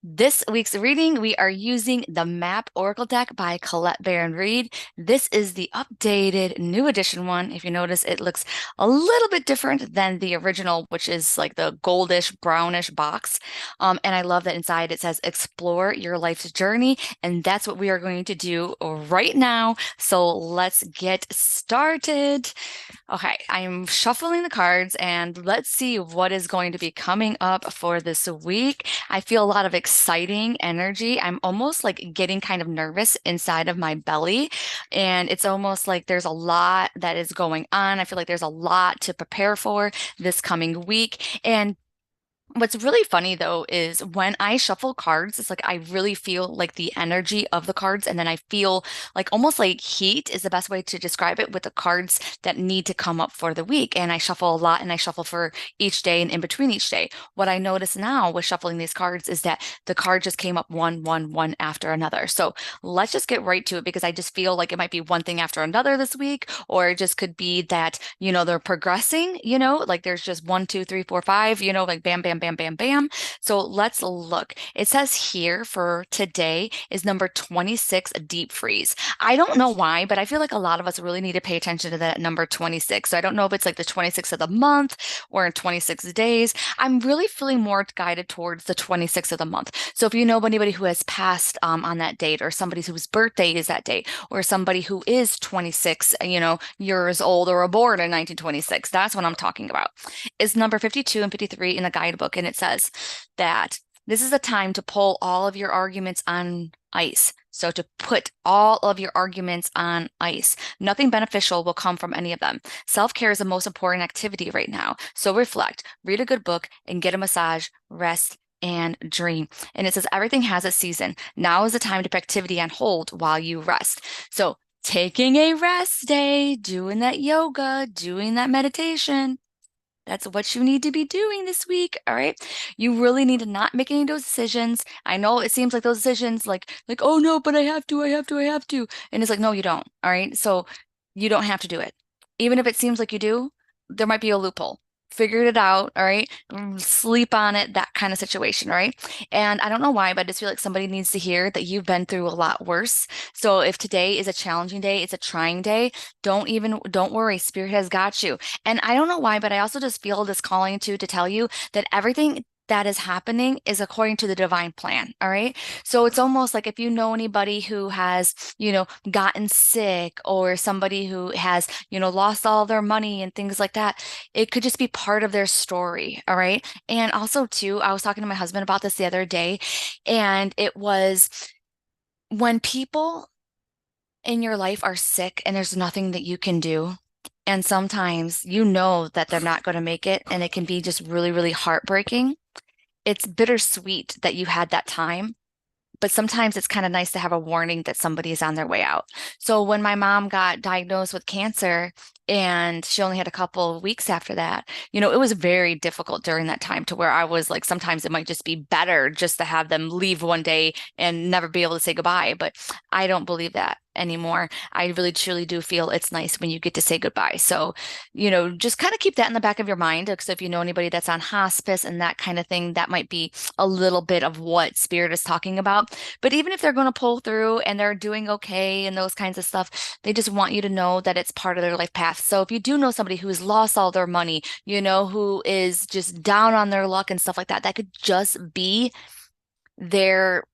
This week's reading, we are using the Map Oracle deck by Colette Baron Reid. This is the updated new edition one. If you notice, it looks a little bit different than the original, which is like the goldish, brownish box. And I love that inside it says explore your life's journey. And that's what we are going to do right now. So let's get started. Okay, I'm shuffling the cards and let's see what is going to be coming up for this week. I feel a lot of exciting energy. I'm almost like getting kind of nervous inside of my belly, and it's almost like there's a lot that is going on. I feel like there's a lot to prepare for this coming week. And what's really funny though is when I shuffle cards, it's like I really feel like the energy of the cards, and then I feel like almost like heat is the best way to describe it with the cards that need to come up for the week. And I shuffle a lot and I shuffle for each day and in between each day. What I notice now with shuffling these cards is that the card just came up one after another. So let's just get right to it because I just feel like it might be one thing after another this week, or it just could be that, they're progressing, like there's just one, two, three, four, five, like bam, bam, bam, bam, bam. So let's look. It says here for today is number 26, deep freeze. I don't know why, but I feel like a lot of us really need to pay attention to that number 26. So I don't know if it's like the 26th of the month or in 26 days. I'm really feeling more guided towards the 26th of the month. So if you know anybody who has passed on that date, or somebody whose birthday is that date, or somebody who is 26, years old or born in 1926, that's what I'm talking about. Is number 52 and 53 in the guidebook, and it says that this is the time to pull all of your arguments on ice. So to put all of your arguments on ice. Nothing beneficial will come from any of them. Self-care is the most important activity right now. So reflect, read a good book, and get a massage, rest, and dream. And it says everything has a season. Now is the time to put activity on hold while you rest. So taking a rest day, doing that yoga, doing that meditation. That's what you need to be doing this week, all right? You really need to not make any of those decisions. I know it seems like those decisions like, oh no, but I have to, I have to, I have to. And it's like, no, you don't, all right? So you don't have to do it. Even if it seems like you do, there might be a loophole. Figure it out, all right? Sleep on it, that kind of situation, all right? And I don't know why, but I just feel like somebody needs to hear that you've been through a lot worse. So if today is a challenging day, it's a trying day, don't worry, Spirit has got you. And I don't know why, but I also just feel this calling to tell you that everything that is happening is according to the divine plan. All right. So it's almost like if you know anybody who has, gotten sick, or somebody who has, lost all their money and things like that, it could just be part of their story. All right. And also, too, I was talking to my husband about this the other day, and it was when people in your life are sick and there's nothing that you can do. And sometimes you know that they're not going to make it, and it can be just really, really heartbreaking. It's bittersweet that you had that time, but sometimes it's kind of nice to have a warning that somebody is on their way out. So when my mom got diagnosed with cancer and she only had a couple of weeks after that, it was very difficult during that time, to where I was like, sometimes it might just be better just to have them leave one day and never be able to say goodbye. But I don't believe that anymore. I really truly do feel it's nice when you get to say goodbye. So, just kind of keep that in the back of your mind. Because if you know anybody that's on hospice and that kind of thing, that might be a little bit of what Spirit is talking about. But even if they're going to pull through and they're doing okay and those kinds of stuff, they just want you to know that it's part of their life path. So if you do know somebody who's lost all their money, who is just down on their luck and stuff like that, that could just be their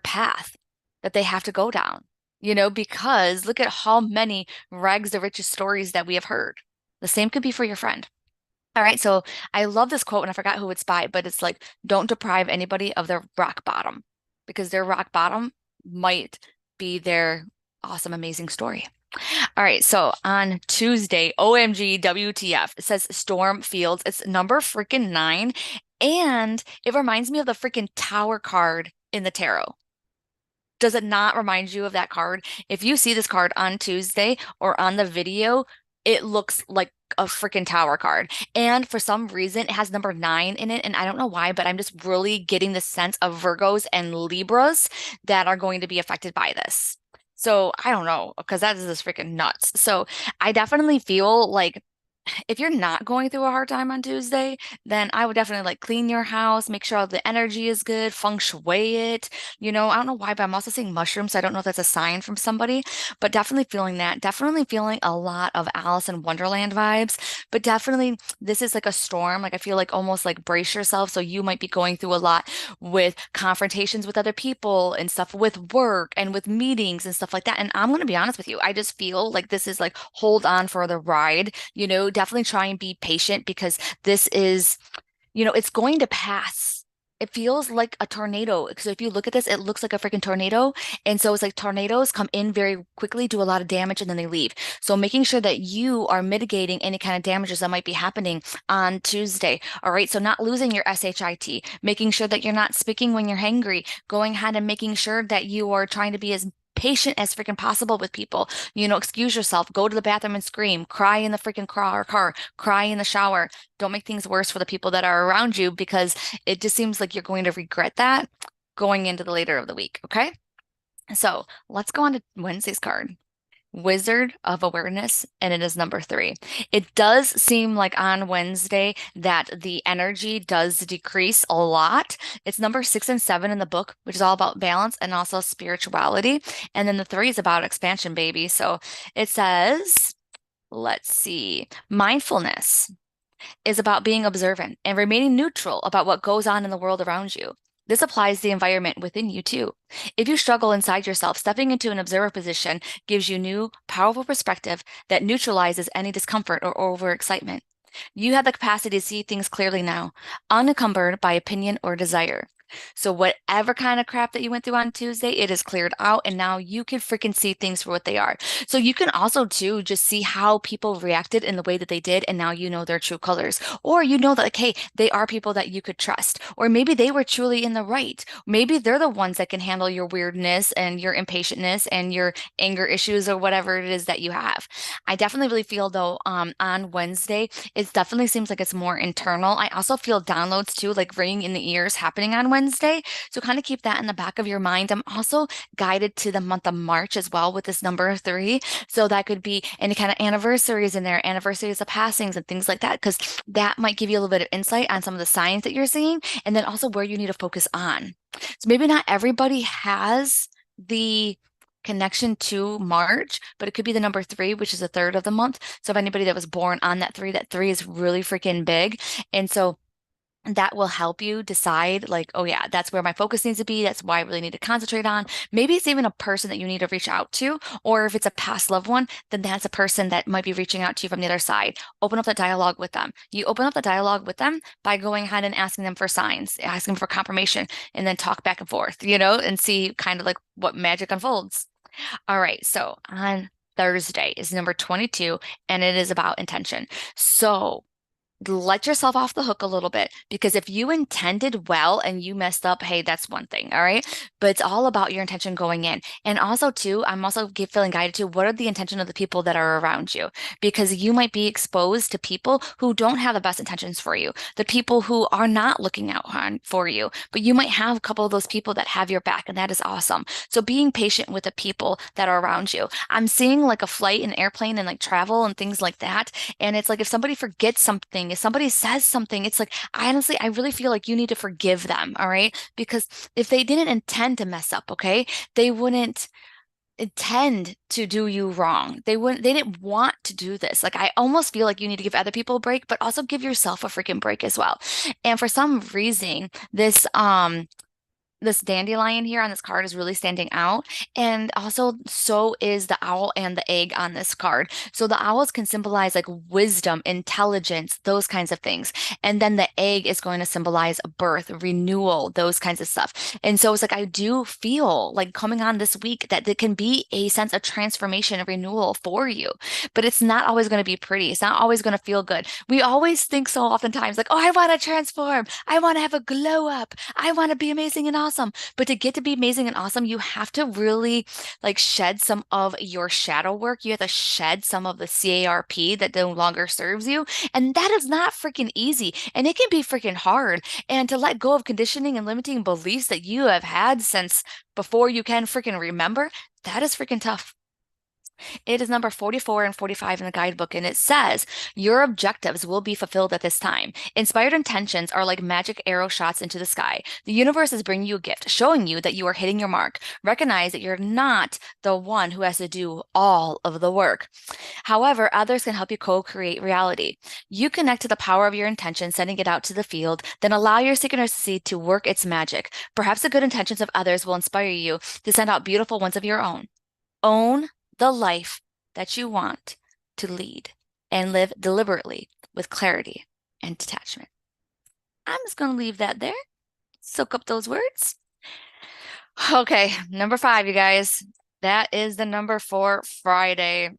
path that they have to go down. Because look at how many rags to riches stories that we have heard. The same could be for your friend. All right, so I love this quote, and I forgot who it's by, but it's like, don't deprive anybody of their rock bottom, because their rock bottom might be their awesome, amazing story. All right, so on Tuesday, OMG, WTF, it says Storm Fields. It's number freaking 9, and it reminds me of the freaking Tower card in the tarot. Does it not remind you of that card? If you see this card on Tuesday or on the video, it looks like a freaking tower card. And for some reason, it has number 9 in it. And I don't know why, but I'm just really getting the sense of Virgos and Libras that are going to be affected by this. So I don't know, because that is just freaking nuts. So I definitely feel like if you're not going through a hard time on Tuesday, then I would definitely like clean your house, make sure all the energy is good, feng shui it. I don't know why, but I'm also seeing mushrooms. So I don't know if that's a sign from somebody, but definitely feeling that. Definitely feeling a lot of Alice in Wonderland vibes, but definitely this is like a storm. Like I feel like almost like brace yourself. So you might be going through a lot with confrontations with other people and stuff with work and with meetings and stuff like that. And I'm going to be honest with you. I just feel like this is like hold on for the ride, definitely try and be patient because this is, it's going to pass. It feels like a tornado. So if you look at this, it looks like a freaking tornado. And so it's like tornadoes come in very quickly, do a lot of damage, and then they leave. So making sure that you are mitigating any kind of damages that might be happening on Tuesday. All right. So not losing your SHIT, making sure that you're not speaking when you're hangry, going ahead and making sure that you are trying to be as patient as freaking possible with people. Excuse yourself, go to the bathroom and scream, cry in the freaking car, cry in the shower. Don't make things worse for the people that are around you because it just seems like you're going to regret that going into the later of the week. Okay. So let's go on to Wednesday's card. Wizard of Awareness, and it is number 3. It does seem like on Wednesday that the energy does decrease a lot. It's number 6 and 7 in the book, which is all about balance and also spirituality. And then the 3 is about expansion, baby. So it says, let's see, mindfulness is about being observant and remaining neutral about what goes on in the world around you. This applies to the environment within you too. If you struggle inside yourself, stepping into an observer position gives you new, powerful perspective that neutralizes any discomfort or overexcitement. You have the capacity to see things clearly now, unencumbered by opinion or desire. So whatever kind of crap that you went through on Tuesday, it is cleared out, and now you can freaking see things for what they are. So you can also too just see how people reacted in the way that they did, and now you know their true colors. Or you know that like, hey, they are people that you could trust. Or maybe they were truly in the right. Maybe they're the ones that can handle your weirdness and your impatientness and your anger issues or whatever it is that you have. I definitely really feel though, on Wednesday, it definitely seems like it's more internal. I also feel downloads too, like ringing in the ears happening on Wednesday. So kind of keep that in the back of your mind. I'm also guided to the month of March as well with this number 3. So that could be any kind of anniversaries in there, anniversaries of passings and things like that, because that might give you a little bit of insight on some of the signs that you're seeing, and then also where you need to focus on. So maybe not everybody has the connection to March, but it could be the number 3, which is a third of the month. So if anybody that was born on that 3 is really freaking big. And so that will help you decide like, oh yeah, that's where my focus needs to be. That's why I really need to concentrate on. Maybe it's even a person that you need to reach out to, or if it's a past loved one, then that's a person that might be reaching out to you from the other side. Open up that dialogue with them. You open up the dialogue with them by going ahead and asking them for signs, asking for confirmation, and then talk back and forth, and see kind of like what magic unfolds. All right, so on Thursday is number 22, and it is about intention. So let yourself off the hook a little bit because if you intended well and you messed up, hey, that's one thing, all right? But it's all about your intention going in. And also, too, I'm also feeling guided to what are the intention of the people that are around you? Because you might be exposed to people who don't have the best intentions for you, the people who are not looking out for you, but you might have a couple of those people that have your back, and that is awesome. So being patient with the people that are around you. I'm seeing like a flight, an airplane, and like travel and things like that. And it's like if somebody forgets something, if somebody says something, it's like, I really feel like you need to forgive them, all right? Because if they didn't intend to mess up, okay, they wouldn't intend to do you wrong. They didn't want to do this. Like, I almost feel like you need to give other people a break, but also give yourself a freaking break as well. And for some reason, this dandelion here on this card is really standing out. And also, so is the owl and the egg on this card. So the owls can symbolize like wisdom, intelligence, those kinds of things. And then the egg is going to symbolize birth, renewal, those kinds of stuff. And so it's like, I do feel like coming on this week that there can be a sense of transformation and renewal for you. But it's not always going to be pretty. It's not always going to feel good. We always think so oftentimes like, oh, I want to transform. I want to have a glow up. I want to be amazing and awesome. But to get to be amazing and awesome, you have to really like shed some of your shadow work. You have to shed some of the CARP that no longer serves you. And that is not freaking easy. And it can be freaking hard. And to let go of conditioning and limiting beliefs that you have had since before you can freaking remember, that is freaking tough. It is number 44 and 45 in the guidebook, and it says, your objectives will be fulfilled at this time. Inspired intentions are like magic arrow shots into the sky. The universe is bringing you a gift, showing you that you are hitting your mark. Recognize that you're not the one who has to do all of the work. However, others can help you co-create reality. You connect to the power of your intention, sending it out to the field, then allow your synchronicity to work its magic. Perhaps the good intentions of others will inspire you to send out beautiful ones of your own. Own the life that you want to lead and live deliberately with clarity and detachment. I'm just going to leave that there. Soak up those words. Okay, number 5, you guys. That is the number for Friday.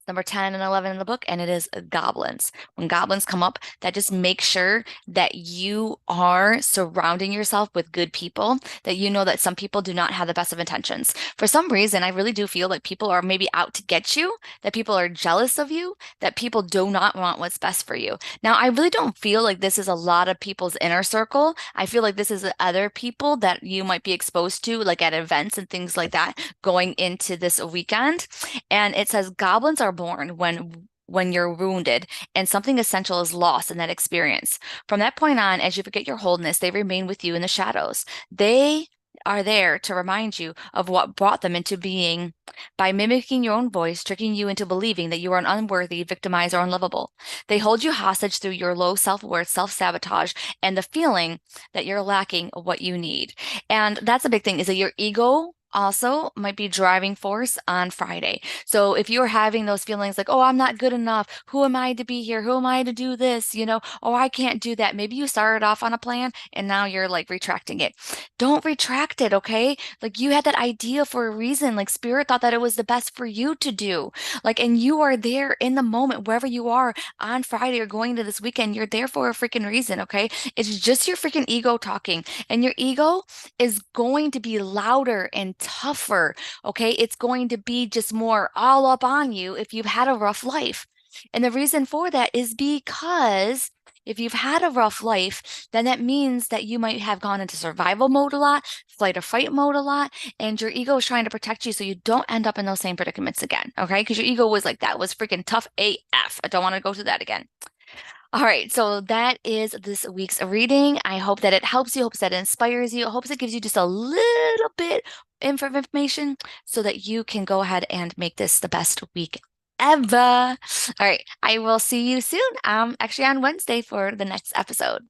Number 10 and 11 in the book, and it is goblins. When goblins come up, that just makes sure that you are surrounding yourself with good people, that you know that some people do not have the best of intentions. For some reason, I really do feel like people are maybe out to get you, that people are jealous of you, that people do not want what's best for you. Now, I really don't feel like this is a lot of people's inner circle. I feel like this is other people that you might be exposed to, like at events and things like that, going into this weekend. And it says goblins are born when you're wounded and something essential is lost in that experience. From that point on, as you forget your wholeness, they remain with you in the shadows. They are there to remind you of what brought them into being by mimicking your own voice, tricking you into believing that you are unworthy, victimized, or unlovable. They hold you hostage through your low self-worth, self-sabotage, and the feeling that you're lacking what you need. And that's a big thing, is that your ego also might be driving force on Friday. So if you're having those feelings like, oh, I'm not good enough, who am I to be here? Who am I to do this? Oh, I can't do that. Maybe you started off on a plan and now you're like retracting it. Don't retract it, okay? Like you had that idea for a reason. Like spirit thought that it was the best for you to do. Like, and you are there in the moment, wherever you are on Friday or going into this weekend, you're there for a freaking reason, okay? It's just your freaking ego talking. And your ego is going to be louder and tougher, okay? It's going to be just more all up on you if you've had a rough life. And the reason for that is because if you've had a rough life, then that means that you might have gone into survival mode a lot, flight or fight mode a lot, and your ego is trying to protect you so you don't end up in those same predicaments again, okay? Because your ego was like, that was freaking tough AF. I don't want to go through that again. All right, so that is this week's reading. I hope that it helps you, hopes that it inspires you, hopes it gives you just a little bit of information so that you can go ahead and make this the best week ever. All right, I will see you soon. Actually on Wednesday for the next episode.